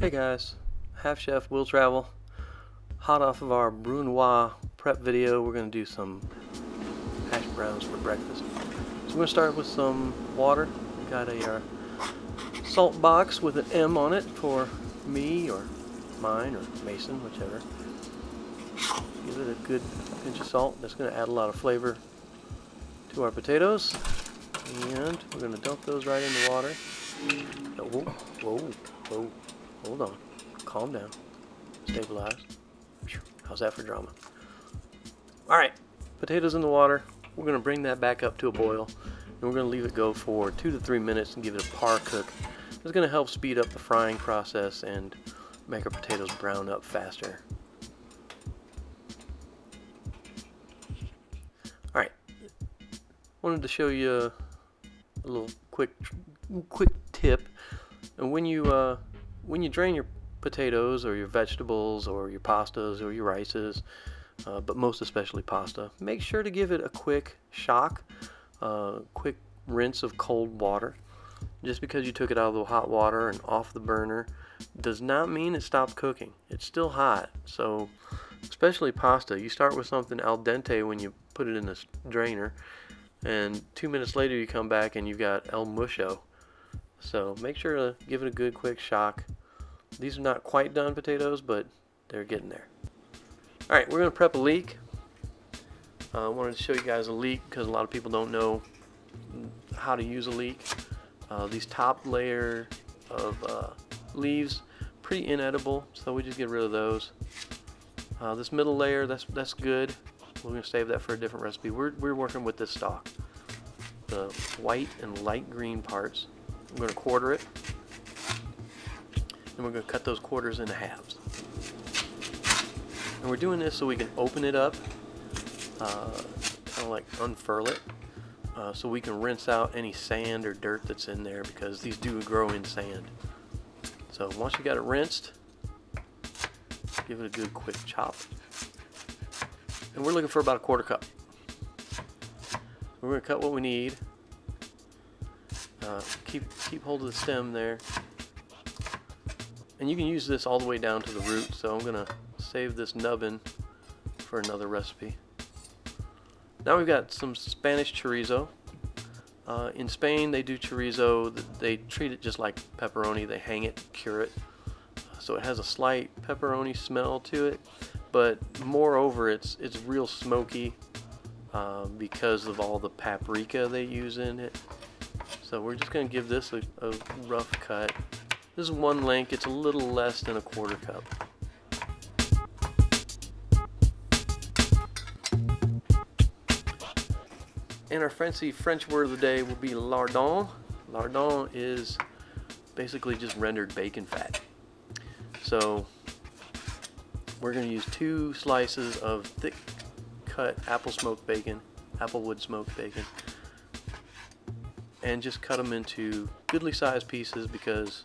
Hey guys, Half Chef Will Travel. Hot off of our Brunoise prep video, we're going to do some hash browns for breakfast. So we're going to start with some water. We got a salt box with an M on it for me or mine or Mason, whichever. Give it a good pinch of salt. That's going to add a lot of flavor to our potatoes. And we're going to dump those right in the water. Whoa. Hold on. Calm down. Stabilize. How's that for drama? Alright, potatoes in the water. We're going to bring that back up to a boil. And we're going to leave it go for 2 to 3 minutes and give it a par cook. It's going to help speed up the frying process and make our potatoes brown up faster. Alright, wanted to show you a little quick tip. And when you drain your potatoes or your vegetables or your pastas or your rices, but most especially pasta, make sure to give it a quick shock, quick rinse of cold water. Just because you took it out of the hot water and off the burner does not mean it stopped cooking. It's still hot. So especially pasta, you start with something al dente when you put it in the drainer, and 2 minutes later you come back and you've got el musho. So make sure to give it a good quick shock. These are not quite done potatoes, but they're getting there. Alright, we're going to prep a leek. I wanted to show you guys a leek because a lot of people don't know how to use a leek. These top layer of leaves, pretty inedible, so we just get rid of those. This middle layer, that's good. We're going to save that for a different recipe. We're working with this stalk. The white and light green parts. I'm going to quarter it, and we're going to cut those quarters into halves. And we're doing this so we can open it up, kind of like unfurl it, so we can rinse out any sand or dirt that's in there, because these do grow in sand. So once you got it rinsed, give it a good quick chop. And we're looking for about a quarter cup. We're going to cut what we need. Keep hold of the stem there, and you can use this all the way down to the root, so I'm gonna save this nubbin for another recipe. Now we've got some Spanish chorizo. In Spain they do chorizo, they treat it just like pepperoni. They hang it, cure it, so it has a slight pepperoni smell to it, but moreover it's real smoky because of all the paprika they use in it. So we're just going to give this a rough cut. This is one link. It's a little less than a quarter cup. And our fancy French word of the day will be lardon. Lardon is basically just rendered bacon fat. So we're going to use 2 slices of thick cut apple smoked bacon, applewood smoked bacon, and just cut them into goodly sized pieces, because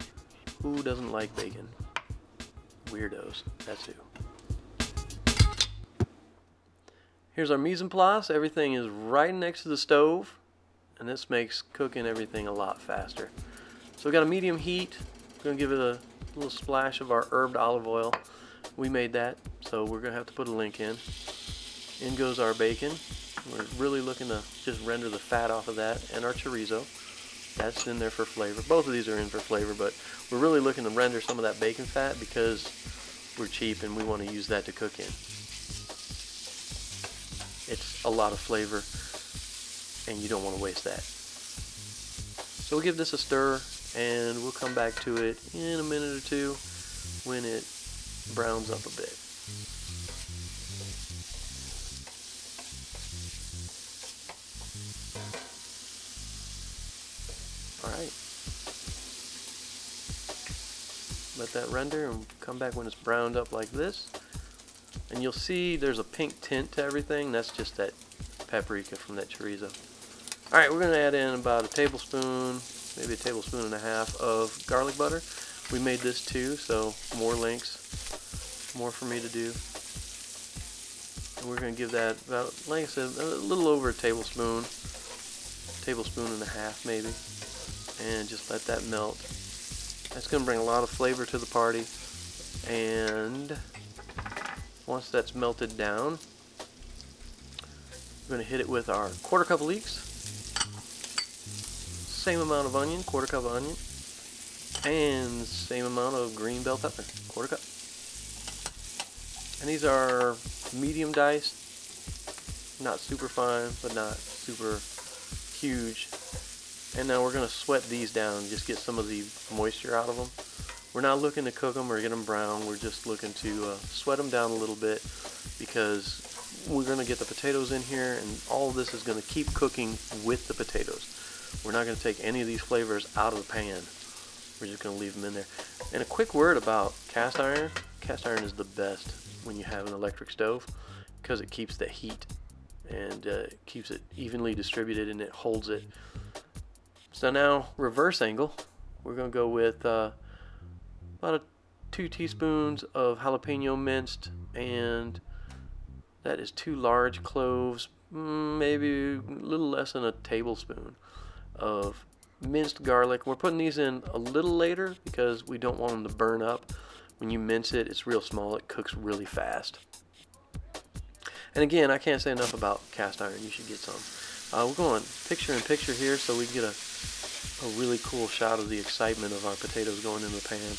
who doesn't like bacon? Weirdos, that's who. Here's our mise en place. Everything is right next to the stove, and this makes cooking everything a lot faster. So we got a medium heat. We're going to give it a little splash of our herbed olive oil. We made that, so we're going to have to put a link in. In goes our bacon. We're really looking to just render the fat off of that, and our chorizo. That's in there for flavor. Both of these are in for flavor, but we're really looking to render some of that bacon fat because we're cheap and we want to use that to cook in. It's a lot of flavor, and you don't want to waste that. So we'll give this a stir, and we'll come back to it in a minute or two when it browns up a bit. Alright, let that render and come back when it's browned up like this, and you'll see there's a pink tint to everything. That's just that paprika from that chorizo. Alright, we're going to add in about a tablespoon, maybe a tablespoon and a half of garlic butter. We made this too, so more links, more for me to do. And we're going to give that about, like I said, a little over a tablespoon and a half maybe. And just let that melt. That's going to bring a lot of flavor to the party. And once that's melted down, we're going to hit it with our 1/4 cup of leeks, same amount of onion, 1/4 cup of onion, and same amount of green bell pepper, 1/4 cup. And these are medium diced, not super fine, but not super huge. And now we're going to sweat these down, just get some of the moisture out of them. We're not looking to cook them or get them brown. We're just looking to sweat them down a little bit, because we're going to get the potatoes in here, and all of this is going to keep cooking with the potatoes. We're not going to take any of these flavors out of the pan. We're just going to leave them in there. And a quick word about cast iron. Cast iron is the best when you have an electric stove, because it keeps the heat and keeps it evenly distributed, and it holds it. So now, reverse angle. We're going to go with about 2 teaspoons of jalapeno minced, and that is 2 large cloves, maybe a little less than a tablespoon of minced garlic. We're putting these in a little later because we don't want them to burn up. When you mince it, it's real small. It cooks really fast. And again, I can't say enough about cast iron. You should get some. We're going picture in picture here so we can get a really cool shot of the excitement of our potatoes going in the pan.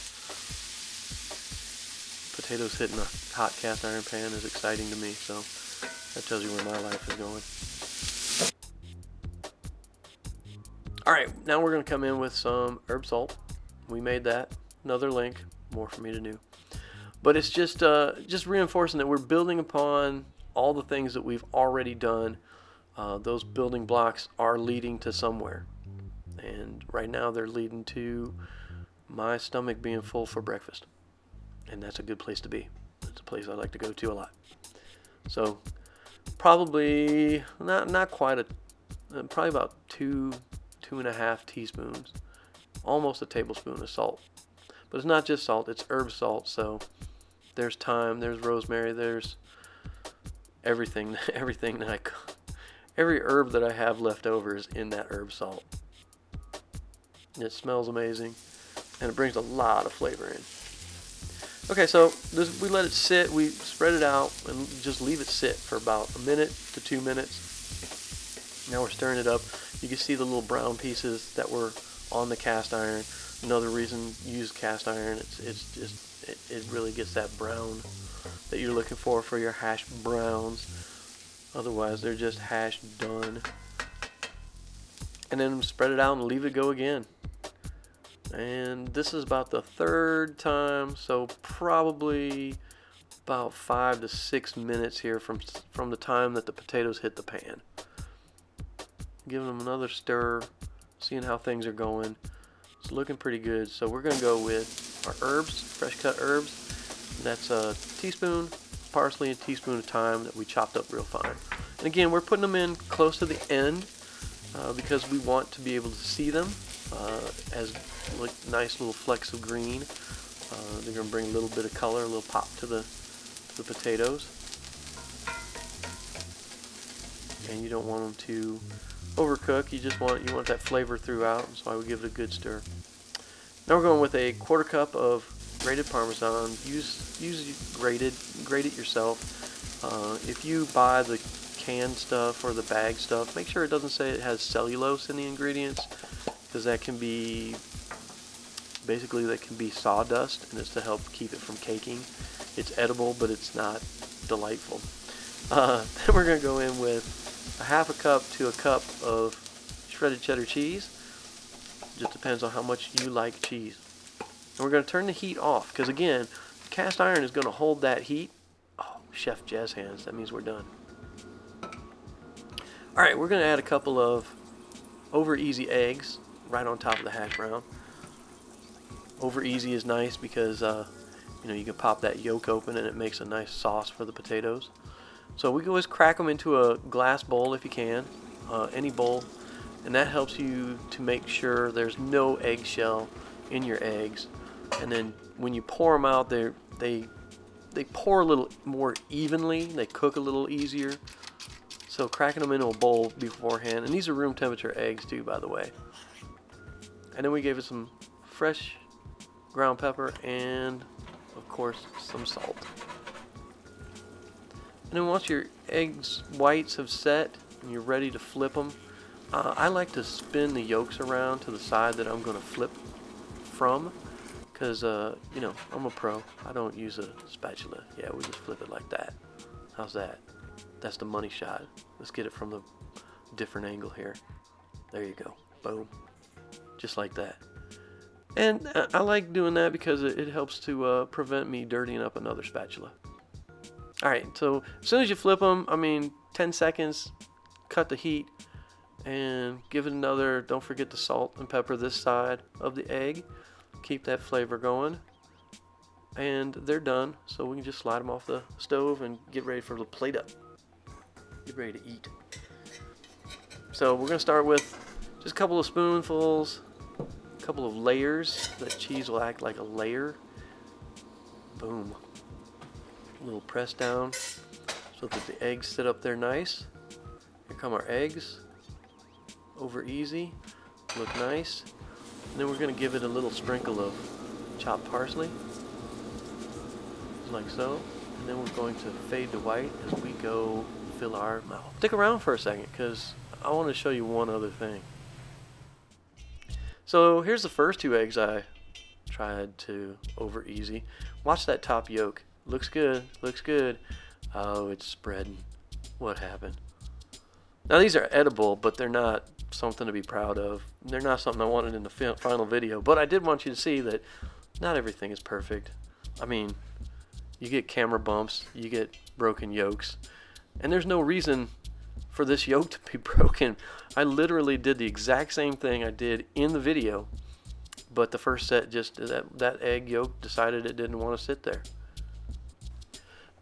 Potatoes hitting a hot cast iron pan is exciting to me, so that tells you where my life is going. Alright, now we're going to come in with some herb salt. We made that. Another link. More for me to do. But it's just reinforcing that we're building upon all the things that we've already done. Those building blocks are leading to somewhere. And right now they're leading to my stomach being full for breakfast. And that's a good place to be. It's a place I like to go to a lot. So probably not quite probably about 2.5 teaspoons, almost a tablespoon of salt. But it's not just salt, it's herb salt. So there's thyme, there's rosemary, there's everything that every herb that I have left over is in that herb salt. It smells amazing, and it brings a lot of flavor in. Okay, so we let it sit, we spread it out, and just leave it sit for about 1 to 2 minutes. Now we're stirring it up. You can see the little brown pieces that were on the cast iron. Another reason use cast iron, it really gets that brown that you're looking for your hash browns. Otherwise they're just hash done. And then spread it out and leave it go again. And this is about the 3rd time, so probably about 5 to 6 minutes here from the time that the potatoes hit the pan. Giving them another stir, seeing how things are going. It's looking pretty good. So we're going to go with our herbs, fresh cut herbs. That's a teaspoon parsley and a teaspoon of thyme that we chopped up real fine. And again, we're putting them in close to the end because we want to be able to see them as like nice little flecks of green. They're going to bring a little bit of color, a little pop to the potatoes. And you don't want them to overcook. You want that flavor throughout. That's why we give it a good stir. Now we're going with a 1/4 cup of grated Parmesan. Grate it yourself. If you buy the canned stuff or the bag stuff, make sure it doesn't say it has cellulose in the ingredients, because that can be sawdust, and it's to help keep it from caking. It's edible, but it's not delightful. Then we're going to go in with a 1/2 cup to a cup of shredded cheddar cheese. Just depends on how much you like cheese. And we're going to turn the heat off, because again, the cast iron is going to hold that heat. Oh, chef jazz hands, that means we're done. Alright, we're going to add a couple of over easy eggs right on top of the hash brown. Over easy is nice because you can pop that yolk open and it makes a nice sauce for the potatoes. So we can always crack them into a glass bowl if you can, any bowl, and that helps you to make sure there's no eggshell in your eggs. And then when you pour them out, they pour a little more evenly, they cook a little easier. So cracking them into a bowl beforehand, and these are room temperature eggs too, by the way. And then we gave it some fresh ground pepper, and of course some salt. And then once your eggs whites have set and you're ready to flip them, I like to spin the yolks around to the side that I'm going to flip from, because you know, I'm a pro. I don't use a spatula. Yeah, we just flip it like that. How's that? That's the money shot. Let's get it from the different angle here. There you go. Boom. Just like that. And I like doing that because it helps to prevent me dirtying up another spatula. Alright, so as soon as you flip them, I mean 10 seconds, cut the heat, and give it another, don't forget the salt and pepper this side of the egg. Keep that flavor going. And they're done, so we can just slide them off the stove and get ready for the plate up. Get ready to eat. So we're going to start with just a couple of spoonfuls, a couple of layers. That cheese will act like a layer. Boom. A little press down so that the eggs sit up there nice. Here come our eggs. Over easy. Look nice. And then we're going to give it a little sprinkle of chopped parsley. Like so. And then we're going to fade to white as we go fill our mouth. Stick around for a second because I want to show you one other thing. So here's the first two eggs I tried to over easy. Watch that top yolk. Looks good, looks good. Oh, it's spreading. What happened? Now these are edible, but they're not something to be proud of. They're not something I wanted in the final video, but I did want you to see that not everything is perfect. I mean, you get camera bumps, you get broken yolks, and there's no reason for this yolk to be broken. I literally did the exact same thing I did in the video, but the first set, just that egg yolk decided it didn't want to sit there.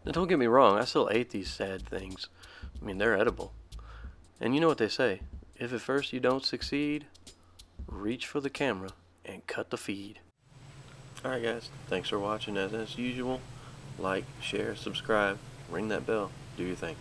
Now don't get me wrong, I still ate these sad things. I mean, they're edible. And you know what they say, if at first you don't succeed, reach for the camera and cut the feed. Alright guys, thanks for watching. As usual, like, share, subscribe, ring that bell, do your thing.